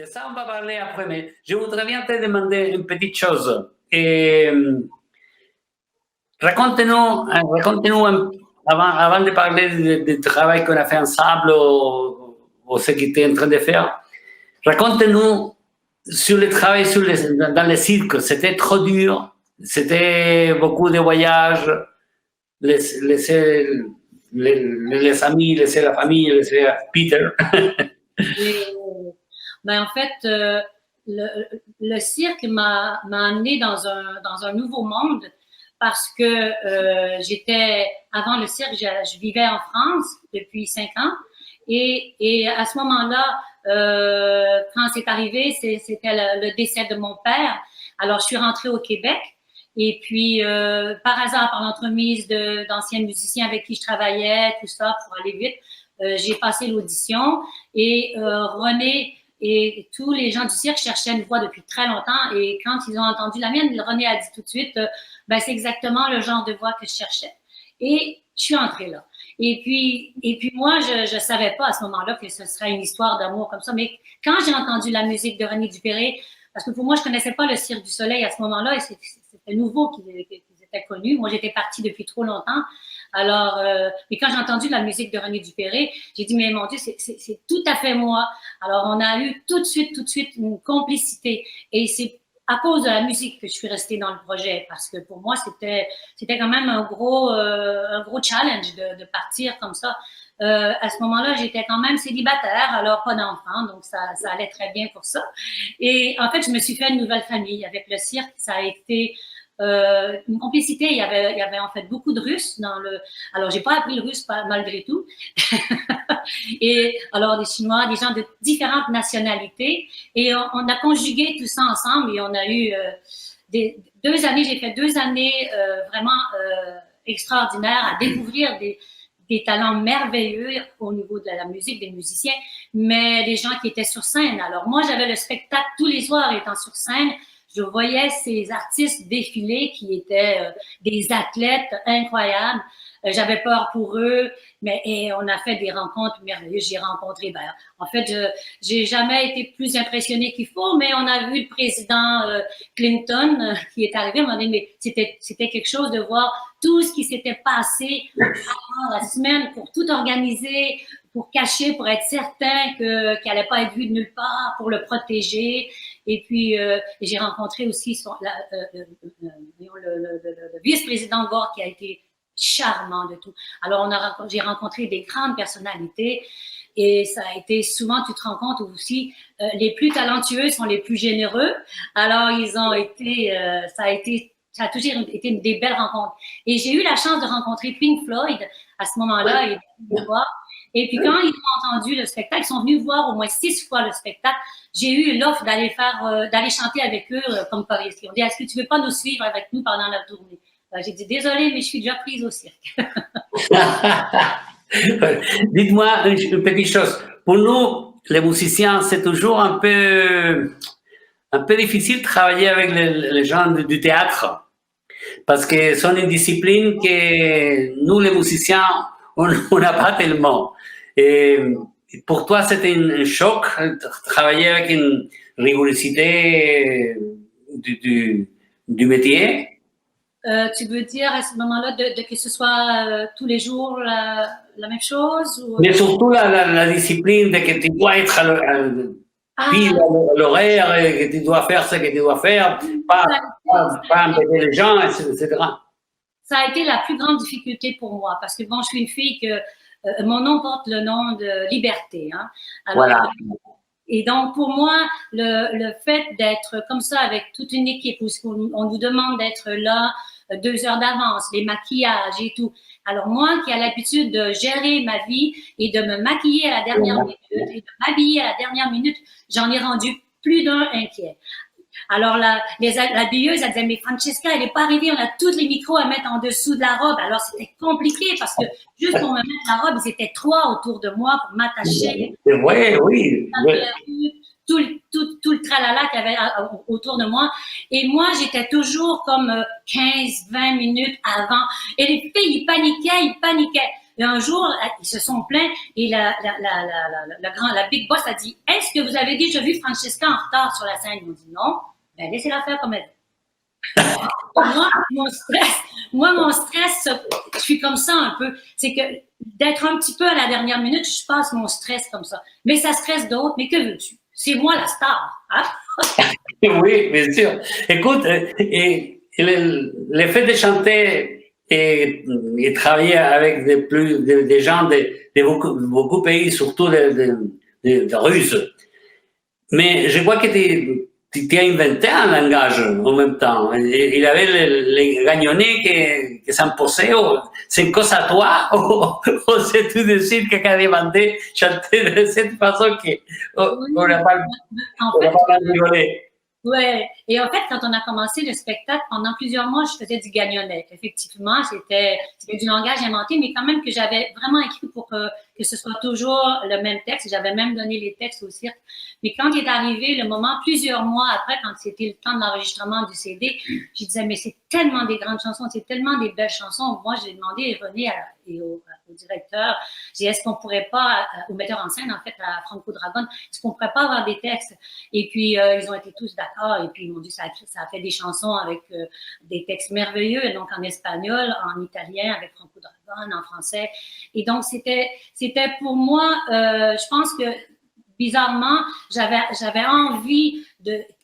De ça, on va parler après, mais je voudrais bien te demander une petite chose. Et, raconte-nous avant de parler du travail qu'on a fait ensemble ou ce que tu es en train de faire, raconte-nous sur le travail dans le cirque. C'était trop dur, c'était beaucoup de voyages, laisser les amis, laisser la famille, laisser Peter. Et, ben, en fait, le cirque m'a amené dans un nouveau monde parce que avant le cirque, je vivais en France depuis 5 ans. Et à ce moment-là, quand c'est arrivé, c'était le décès de mon père. Alors, je suis rentrée au Québec. Et puis, par hasard, par l'entremise d'anciens musiciens avec qui je travaillais, tout ça, pour aller vite, j'ai passé l'audition et René et tous les gens du cirque cherchaient une voix depuis très longtemps. Et quand ils ont entendu la mienne, René a dit tout de suite, ben, c'est exactement le genre de voix que je cherchais. Et je suis entrée là. Et puis moi, je savais pas à ce moment-là que ce serait une histoire d'amour comme ça. Mais quand j'ai entendu la musique de René Dupéré, parce que pour moi, je connaissais pas le Cirque du Soleil à ce moment-là, et c'était nouveau qu'ils étaient connus. Moi, j'étais partie depuis trop longtemps. Alors, mais quand j'ai entendu la musique de René Dupéré, j'ai dit, mais mon Dieu, c'est tout à fait moi. Alors, on a eu tout de suite une complicité. Et c'est à cause de la musique que je suis restée dans le projet, parce que pour moi, c'était quand même un gros challenge de partir comme ça. À ce moment-là, j'étais quand même célibataire, alors pas d'enfant, donc ça allait très bien pour ça. Et en fait, je me suis fait une nouvelle famille avec le cirque. Ça a été une complicité. Il y avait en fait beaucoup de Russes dans le. Alors, j'ai pas appris le russe malgré tout. Et alors, des Chinois, des gens de différentes nationalités. Et on a conjugué tout ça ensemble et on a eu 2 années. J'ai fait 2 années vraiment extraordinaires à découvrir des talents merveilleux au niveau de la musique, des musiciens, mais des gens qui étaient sur scène. Alors moi, j'avais le spectacle tous les soirs étant sur scène. Je voyais ces artistes défiler qui étaient des athlètes incroyables. J'avais peur pour eux, mais on a fait des rencontres merveilleuses. J'ai rencontré, en fait, j'ai jamais été plus impressionnée qu'il faut, mais on a vu le président Clinton qui est arrivé. On m'a dit, mais c'était quelque chose de voir tout ce qui s'était passé pendant la semaine pour tout organiser, pour cacher, pour être certain qu'il n'allait pas être vu de nulle part, pour le protéger. Et puis, j'ai rencontré aussi le vice-président Gore qui a été charmant de tout. Alors, j'ai rencontré des grandes personnalités et ça a été souvent, tu te rends compte aussi, les plus talentueux sont les plus généreux. Alors, ils ont été, ça a toujours été des belles rencontres. Et j'ai eu la chance de rencontrer Pink Floyd à ce moment-là. Et puis, quand ils ont entendu le spectacle, ils sont venus voir au moins 6 fois le spectacle. J'ai eu l'offre d'aller chanter avec eux comme choriste. Ils ont dit, est-ce que tu veux pas nous suivre avec nous pendant la tournée? J'ai dit, désolée, mais je suis déjà prise au cirque. Dites-moi une petite chose. Pour nous, les musiciens, c'est toujours un peu difficile de travailler avec les gens du théâtre. Parce que c'est une discipline que nous, les musiciens, on n'a pas tellement. Et pour toi, c'était un choc de travailler avec une rigorosité du métier? Tu veux dire à ce moment-là que ce soit tous les jours la même chose ou... Mais surtout la discipline de que tu dois être pile à l'horaire, et que tu dois faire ce que tu dois faire, pas embêter les gens, etc. Ça a été la plus grande difficulté pour moi parce que bon, je suis une fille que mon nom porte le nom de liberté. Hein. Alors, voilà. Et donc, pour moi, le fait d'être comme ça avec toute une équipe où on nous demande d'être là 2 heures d'avance, les maquillages et tout. Alors, moi qui ai l'habitude de gérer ma vie et de me maquiller à la dernière minute et de m'habiller à la dernière minute, j'en ai rendu plus d'un inquiet. Alors, l'habilleuse, elle disait, mais Francesca, elle n'est pas arrivée, on a tous les micros à mettre en dessous de la robe. Alors, c'était compliqué parce que juste pour me mettre la robe, ils étaient 3 autour de moi pour m'attacher. Oui. Tout le tralala qu'il y avait autour de moi. Et moi, j'étais toujours comme 15-20 minutes avant. Et les filles, ils paniquaient. Et un jour, ils se sont plaints et la Big Boss a dit, est-ce que vous avez déjà vu Francesca en retard sur la scène? Ils m'ont dit non. Ben, laissez-la faire comme elle est. Mon stress, je suis comme ça un peu. C'est que d'être un petit peu à la dernière minute, je passe mon stress comme ça. Mais ça stresse d'autres. Mais que veux-tu? C'est moi la star. Hein? Oui, bien sûr. Écoute, le fait de chanter et travailler avec des gens de beaucoup de pays, surtout de Russes, mais je crois que tu as inventé un langage en même temps. Il avait les gagnonnés qui s'imposaient. C'est une cause à toi ou c'est tout de suite quelqu'un a demandé chanter de cette façon qu'on n'a pas rigolé. Ouais. Et en fait, quand on a commencé le spectacle, pendant plusieurs mois, je faisais du gagnonnette. Effectivement, c'était du langage inventé, mais quand même que j'avais vraiment écrit pour que ce soit toujours le même texte. J'avais même donné les textes au cirque. Mais quand est arrivé le moment, plusieurs mois après, quand c'était le temps de l'enregistrement du CD, je disais, mais c'est tellement des grandes chansons, c'est tellement des belles chansons. Moi, j'ai demandé à René et au directeur, j'ai dit, est-ce qu'on pourrait pas, au metteur en scène, en fait, à Franco Dragon, est-ce qu'on pourrait pas avoir des textes? Et puis, ils ont été tous d'accord. Et puis, ils m'ont dit, ça a fait des chansons avec des textes merveilleux, donc en espagnol, en italien, avec Franco Dragon, en français. Et donc, c'était pour moi, je pense que, bizarrement, j'avais envie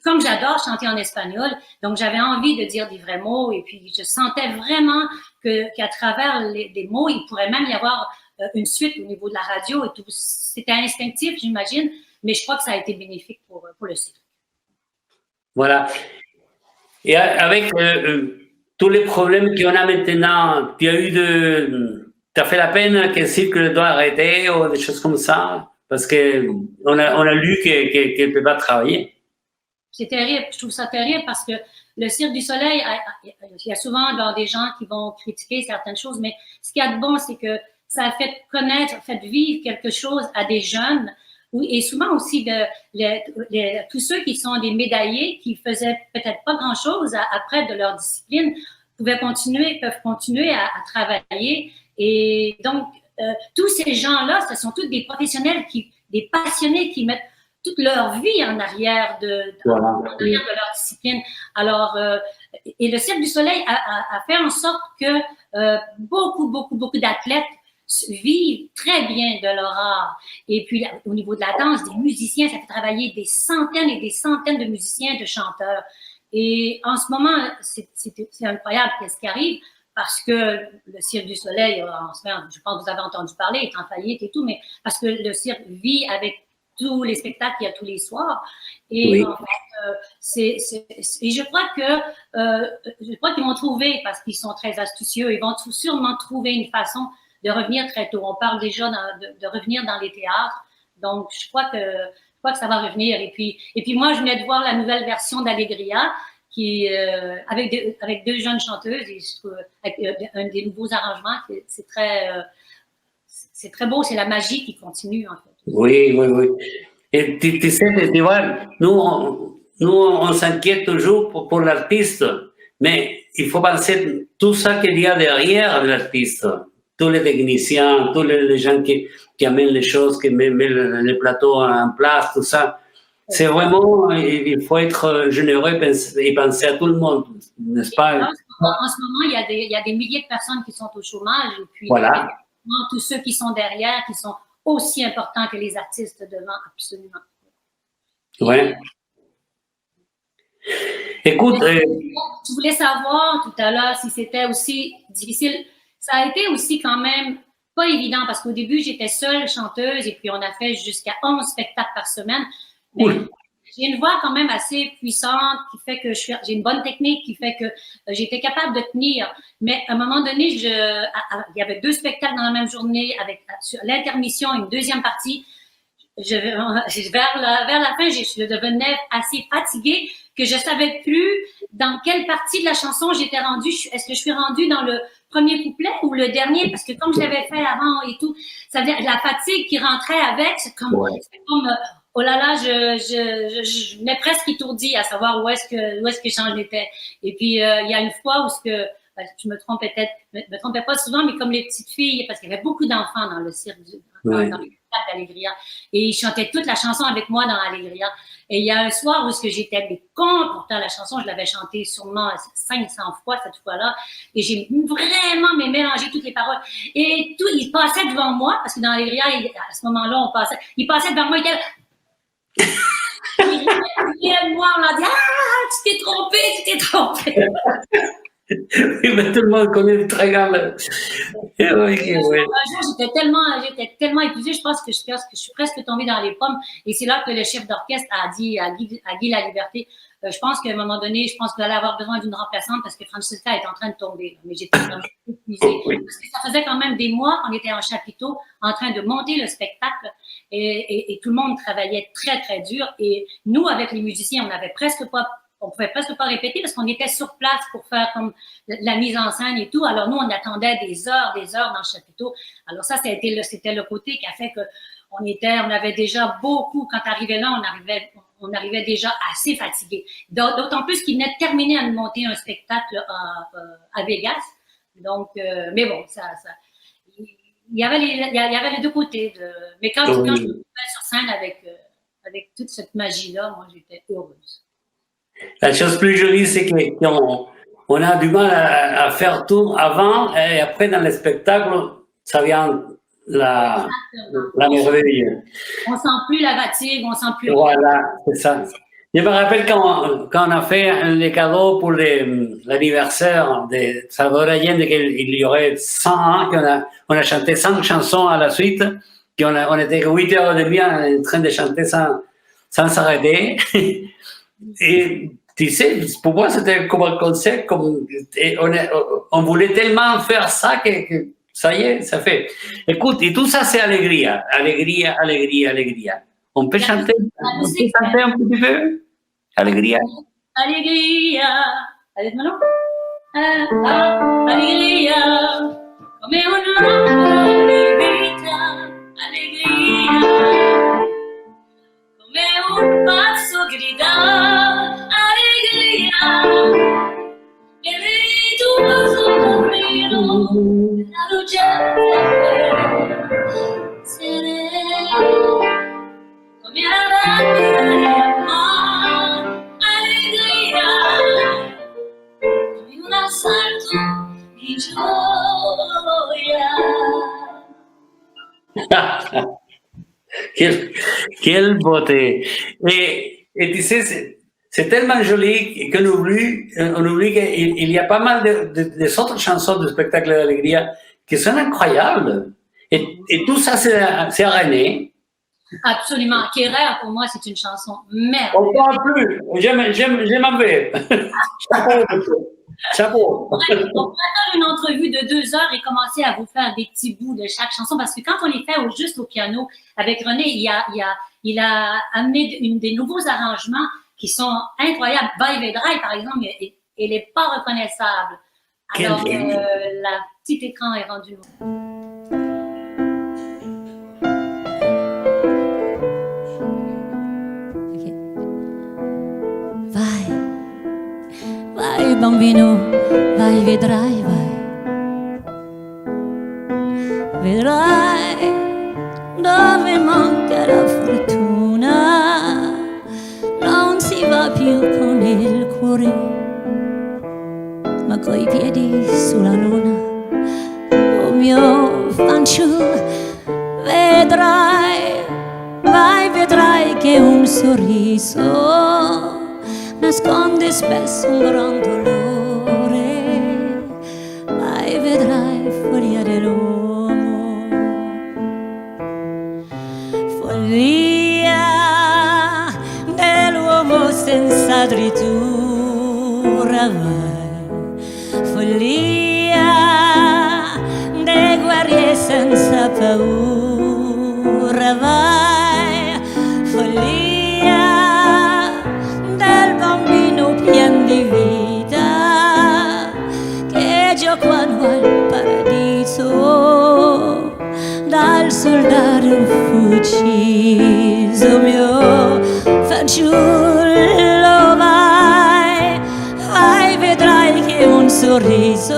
comme j'adore chanter en espagnol, donc j'avais envie de dire des vrais mots et puis je sentais vraiment qu'à travers des mots, il pourrait même y avoir une suite au niveau de la radio et tout. C'était instinctif, j'imagine, mais je crois que ça a été bénéfique pour le cirque. Voilà. Et avec tous les problèmes qu'on a maintenant, tu as fait la peine que le cirque doit arrêter ou des choses comme ça? Parce qu'on a lu qu'elle ne peut pas travailler. C'est terrible. Je trouve ça terrible parce que le Cirque du Soleil, il y a souvent des gens qui vont critiquer certaines choses, mais ce qu'il y a de bon, c'est que ça a fait connaître, fait vivre quelque chose à des jeunes et souvent aussi tous ceux qui sont des médaillés qui faisaient peut-être pas grand-chose après de leur discipline peuvent continuer à travailler. Et donc, tous ces gens-là, ce sont tous des professionnels, des passionnés qui mettent toute leur vie en arrière de leur discipline. Alors, et le Cirque du Soleil a fait en sorte que beaucoup d'athlètes vivent très bien de leur art. Et puis, au niveau de la danse, des musiciens, ça fait travailler des centaines et des centaines de musiciens, de chanteurs. Et en ce moment, c'est incroyable ce qui arrive parce que le Cirque du Soleil, je pense que vous avez entendu parler, est en faillite et tout, mais parce que le cirque vit avec tous les spectacles qu'il y a tous les soirs. Et oui. En fait, et je crois qu'ils vont trouver, parce qu'ils sont très astucieux, ils vont sûrement trouver une façon de revenir très tôt. On parle déjà de revenir dans les théâtres. Donc, je crois que ça va revenir. Et puis moi, je venais de voir la nouvelle version d'Allegria, qui avec deux jeunes chanteuses, et je trouve, avec un des nouveaux arrangements, c'est très beau, c'est la magie qui continue, en fait. Oui. Et tu sais, tu vois, nous, on s'inquiète toujours pour l'artiste, mais il faut penser tout ça qu'il y a derrière l'artiste. Tous les techniciens, tous les gens qui amènent les choses, qui mettent les plateaux en place, tout ça. C'est vraiment, il faut être généreux et penser à tout le monde, n'est-ce pas? En ce moment, il y a des milliers de personnes qui sont au chômage, et puis voilà. Tous ceux qui sont derrière, qui sont aussi importants que les artistes devant, absolument. Ouais. Écoute, tu voulais savoir tout à l'heure si c'était aussi difficile. Ça a été aussi quand même pas évident parce qu'au début, j'étais seule chanteuse et puis on a fait jusqu'à 11 spectacles par semaine. Mais j'ai une voix quand même assez puissante qui fait que j'ai une bonne technique qui fait que j'étais capable de tenir. Mais à un moment donné, il y avait 2 spectacles dans la même journée avec sur l'intermission, une deuxième partie. Vers la fin, je devenais assez fatiguée que je savais plus dans quelle partie de la chanson j'étais rendue. Est-ce que je suis rendue dans le premier couplet ou le dernier? Parce que comme je l'avais fait avant et tout, ça veut dire la fatigue qui rentrait avec, c'est comme oh là là, je venais presque étourdie à savoir où est-ce que j'en étais. Et puis il y a une fois où je me trompais peut-être, me trompais pas souvent, mais comme les petites filles, parce qu'il y avait beaucoup d'enfants dans le cirque, dans le spectacle d'Allegria. Et ils chantaient toute la chanson avec moi dans Allegria. Et il y a un soir où j'étais con, pourtant la chanson, je l'avais chantée sûrement 500 fois cette fois-là. Et j'ai vraiment mélangé toutes les paroles. Et tout, il passait devant moi, parce que dans Allegria, à ce moment-là, il passait devant moi, il était et moi, on a dit, tu t'es trompé. Oui, mais tout le monde connaît le Tragan. Un jour, j'étais tellement épuisée, je pense que je suis presque tombée dans les pommes. Et c'est là que le chef d'orchestre a dit à Guy Laliberté, je pense qu'à un moment donné, je pense que vous allez avoir besoin d'une remplaçante parce que Francesca est en train de tomber. Mais j'étais vraiment épuisée. Parce que ça faisait quand même des mois qu'on était en chapiteau en train de monter le spectacle et tout le monde travaillait très, très dur. Et nous, avec les musiciens, on pouvait presque pas répéter parce qu'on était sur place pour faire comme la mise en scène et tout. Alors nous, on attendait des heures dans le chapiteau. Alors ça, c'était le côté qui a fait que on avait déjà beaucoup, quand arrivait là, on arrivait déjà assez fatigué. D'autant plus qu'il venait de terminer à nous monter un spectacle à Vegas. Donc, mais bon, il y avait les deux côtés. Mais quand je me trouvais sur scène avec toute cette magie-là, moi, j'étais heureuse. La chose plus jolie, c'est qu'on a du mal à faire tout avant et après dans le spectacle, ça vient la merveille. On sent plus la fatigue, on sent plus. Voilà, c'est ça. Je me rappelle quand on a fait les cadeaux pour l'anniversaire de Salvador Allende, qu'il y aurait 100 ans, on a chanté 100 chansons à la suite, on était 8h30 en train de chanter sans s'arrêter. Et tu sais, pour moi, c'était comme un concert, on voulait tellement faire ça que ça y est, ça fait. Écoute, et tout ça, c'est Allegria, Allegria, Allegria, Allegria. On peut chanter un petit peu? Allegria. Allegria. Allez-moi Allegria. Come una vita. Allegria. Come un pazzo grida. Allegria. E vedi tu soffrire. La luce serena. Come la allegria, come un assalto di gioia. Quelle beauté! Et tu sais, c'est tellement joli qu'on oublie qu'il y a pas mal de autres chansons du spectacle d'Allegria qui sont incroyables. Et tout ça, c'est à René. Absolument. Querelle, pour moi, c'est une chanson merveilleuse. On ne parle plus. Je m'en vais. Chapeau. On pourrait faire une entrevue de 2 heures et commencer à vous faire des petits bouts de chaque chanson parce que quand on les fait juste au piano, avec René, il a amené des nouveaux arrangements qui sont incroyables. Vai Vedrai, par exemple, elle n'est pas reconnaissable. Alors, la petite écran est rendu. Vai bambino, vai vedrai, vai. Vedrai dove manca la fortuna, non si va più con il cuore, ma coi piedi sulla luna. Oh mio fanciullo, vedrai, vai vedrai che un sorriso nasconde spesso un gran dolore, vai vedrai follia dell'uomo, follia dell'uomo senza drittura, vai, follia dei guerrieri senza paura, vai, follia di vita che giocano al paradiso dal soldato ucciso. Mio fanciullo, vai, vai, vedrai che un sorriso sorriso,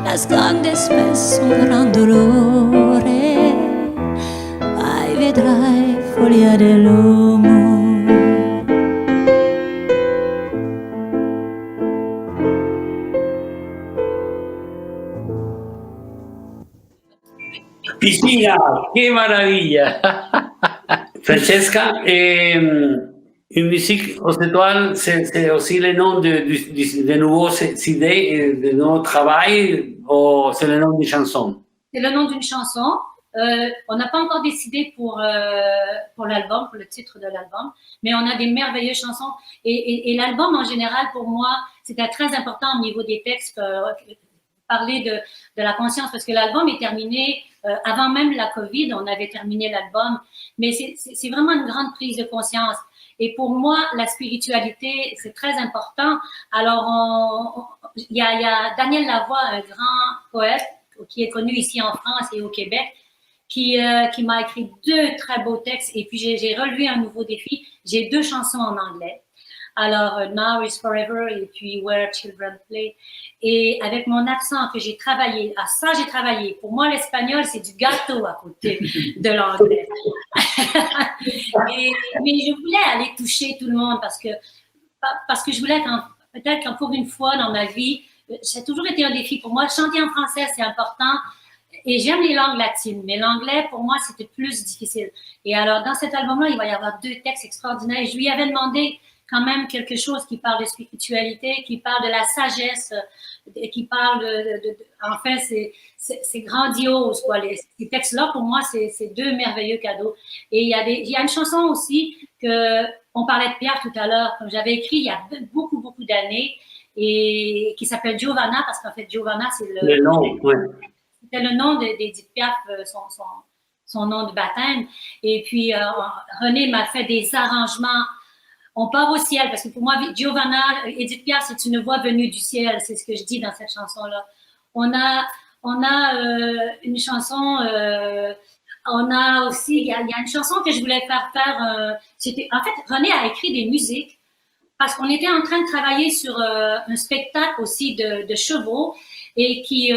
nasconde spesso un gran dolore, mai vedrai follia dell'uomo. Piscina, qué maravilla. Francesca, une musique aux étoiles, c'est aussi le nom de nouveaux idées, de nouveaux travail, ou c'est le nom d'une chanson? C'est le nom d'une chanson. On n'a pas encore décidé pour l'album, pour le titre de l'album, mais on a des merveilleuses chansons. Et l'album, en général, pour moi, c'était très important au niveau des textes, parler de la conscience, parce que l'album est terminé avant même la COVID, on avait terminé l'album, mais c'est vraiment une grande prise de conscience. Et pour moi, la spiritualité, c'est très important. Alors, il y a Daniel Lavoie, un grand poète qui est connu ici en France et au Québec, qui m'a écrit 2 très beaux textes. Et puis, j'ai relevé un nouveau défi. J'ai 2 chansons en anglais. Alors, Now is Forever et puis Where Children Play. Et avec mon accent que j'ai travaillé, à ça j'ai travaillé. Pour moi, l'espagnol, c'est du gâteau à côté de l'anglais. Mais je voulais aller toucher tout le monde parce que je voulais peut-être qu'encore une fois dans ma vie, ça a toujours été un défi pour moi. Chanter en français, c'est important. Et j'aime les langues latines, mais l'anglais, pour moi, c'était plus difficile. Et alors, dans cet album-là, il va y avoir 2 textes extraordinaires. Je lui avais demandé quand même quelque chose qui parle de spiritualité, qui parle de la sagesse, qui parle enfin, c'est grandiose, quoi. Ces textes-là, pour moi, c'est 2 merveilleux cadeaux. Et il y a une chanson aussi on parlait de Pierre tout à l'heure, que j'avais écrit il y a beaucoup, beaucoup d'années, et qui s'appelle Giovanna, parce qu'en fait, Giovanna, c'est le nom, ouais. C'était le nom d'Edith Piaf, son nom de baptême. Et puis, René m'a fait des arrangements. On part au ciel, parce que pour moi, Giovanna, Edith Piaf, c'est une voix venue du ciel. C'est ce que je dis dans cette chanson-là. On a une chanson, on a aussi, il y a une chanson que je voulais faire. En fait, René a écrit des musiques parce qu'on était en train de travailler sur un spectacle aussi de chevaux et qui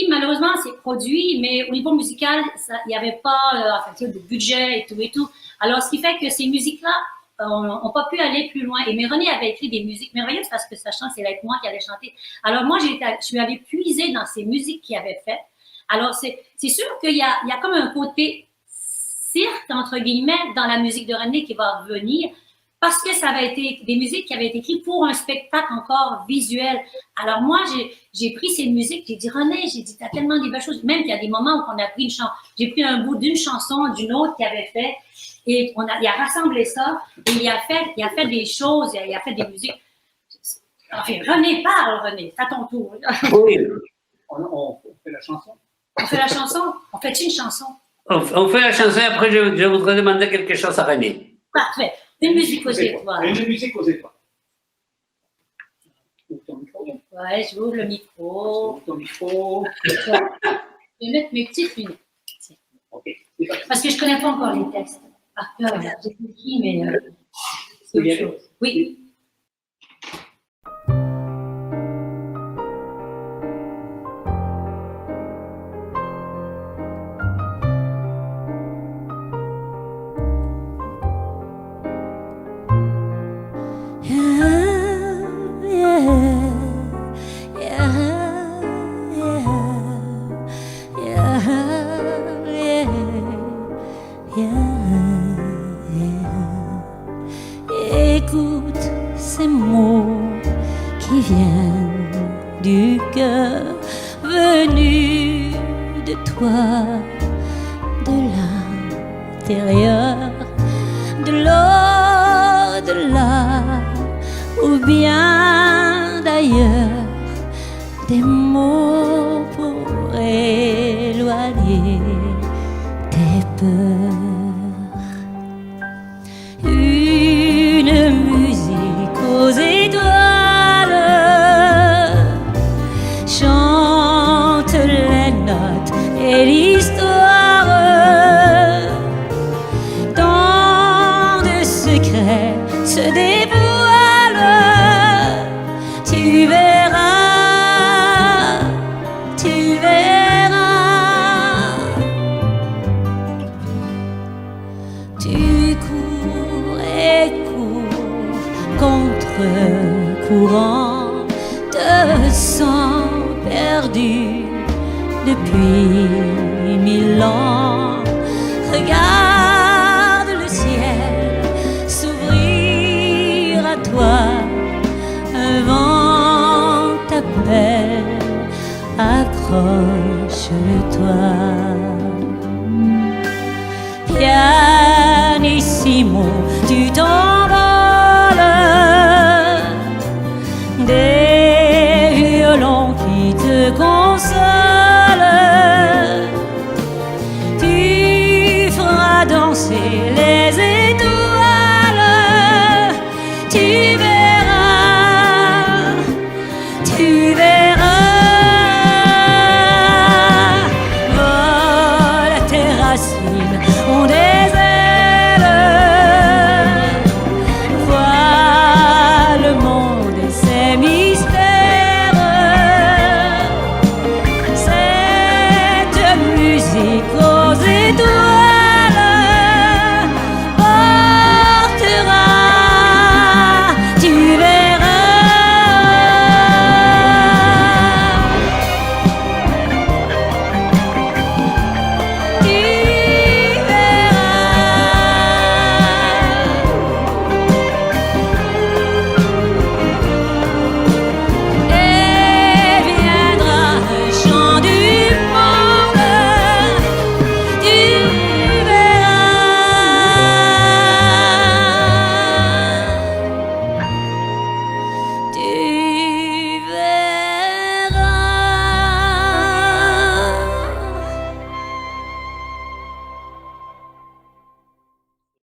malheureusement s'est produit, mais au niveau musical, il n'y avait pas de budget et tout. Alors, ce qui fait que ces musiques-là n'ont pas pu aller plus loin. Et René avait écrit des musiques merveilleuses parce que sachant que c'est avec moi qui allait chanter. Alors, moi, je suis allée puiser dans ces musiques qu'il avait faites. Alors, c'est sûr qu'il y a comme un côté cirque, entre guillemets, dans la musique de René qui va revenir, parce que ça avait été des musiques qui avaient été écrites pour un spectacle encore visuel. Alors moi, j'ai pris ces musiques, j'ai dit, René, t'as tellement des belles choses, même qu'il y a des moments où on a pris j'ai pris un bout d'une chanson, d'une autre qu'il avait fait, et il a rassemblé ça, et il a fait des choses, il a fait des musiques. Enfin, René, René, c'est à ton tour. Oui. On fait la chanson. On fait la chanson? On fait une chanson? On fait la chanson et après je voudrais demander quelque chose à René. Parfait. Une musique aux étoiles. Une musique aux étoiles. Ouais, j'ouvre le micro. Ton micro. Je vais mettre mes petites lunettes. Okay. Parce que je ne connais pas encore les textes. Par cœur, j'ai écrit, mais c'est autre chose. Oui. Écoute ces mots qui viennent du cœur, venus de toi, de l'intérieur, de l'au-delà, ou bien d'ailleurs, des mots pour éloigner tes peurs. Une musique aux étoiles chante les notes et l'histoire. Tant de secrets se dévoilent, tu verras. courant de sang perdu depuis 1000 ans. Regarde le ciel s'ouvrir à toi, un vent t'appelle, approche-toi. Pianissimo, tu t'en